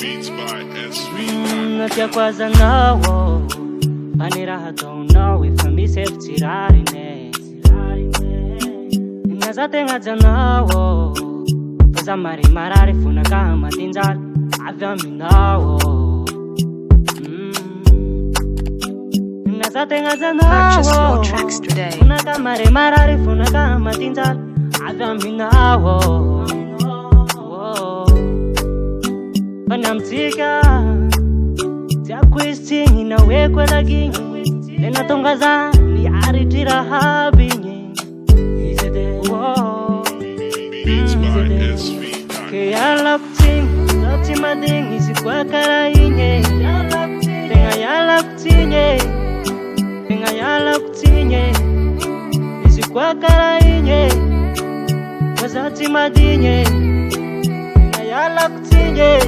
Beats by SV. Natia kwaza nawo aniraha taunao efa misy efitirary ne nazategna janawo faza mare marary fonaka matinjala avy aminao nazategna janawo fonaka mare marary fonaka matinjala avy aminao Panamtika Tiako istingi na wekwe laging Lena tongaza ni aritira habinye Beats by SV. Kaya lapting Lati mading isi kwa karainye Tenga ya laptinye Tenga ya laptinye Isi kwa karainye Wazati madinye Tenga ya laptinye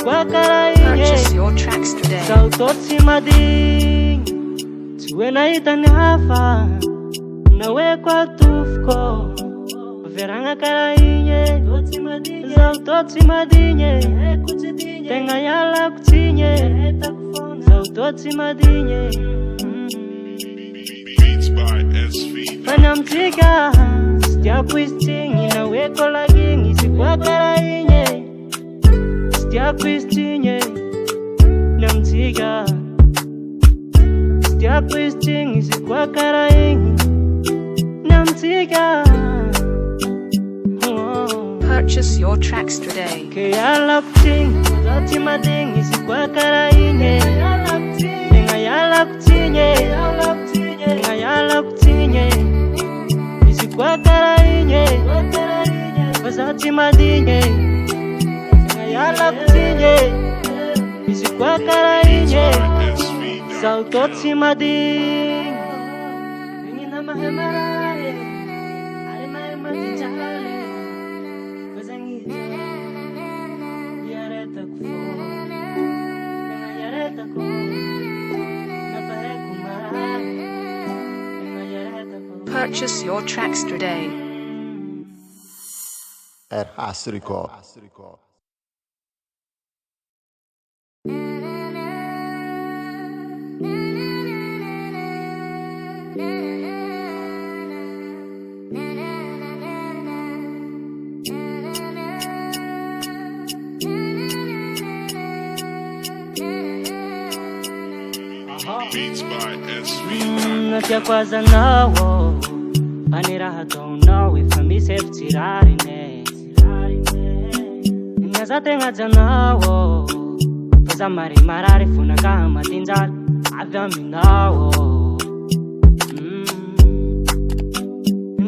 Purchase your tracks today. Sautotsi mading Tuena itani hafa Nawe kwa tufko Veranga karainye Sautotsi madinye Tenga yala kutinye Sautotsi madinye Beats by SV. Panamtika Stia kwistingi nawe kwa lagingi Sikwa karainye Stia kwistinye Namtiga Stia kwistingi Sikwa karaingi Namtiga Purchase your tracks today. Kaya lapting Wazati madingi Sikwa karainye Tenga yala kutinye Tenga yala kutinye Sikwa karainye Wazati madinye Yala kutinye Isi kwa karainye Sautotsi mading Ningina mahemarare Are mahemadinjale Kazangita Yareta kufo Nenga yareta ko Napahe kumarare Nenga yareta ko Purchase your tracks today. Hasrico. Beats by SV. Natia kwaza nawo aniraha taunao efa misy efitirary ne nazategna janawo faza mare marary fonaka matinjala avy aminao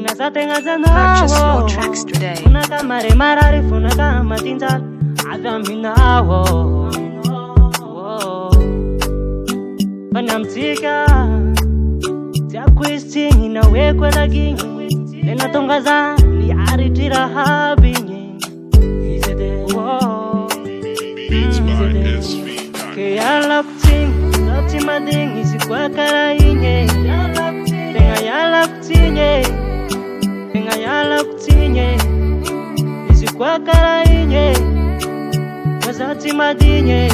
nazategna Purchase your janawo tracks today. fonaka mare marary fonaka matinjala avy aminao Panamtika Tiako istingi na wekwe lagingi Lena tongaza ni aritira habinye Beats by SV. Kaya lapting Lati mading isi kwa karainye Tenga yala kutinye Tenga yala kutinye Isi kwa karainye Wazati madinye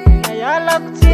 Tenga yala kutinye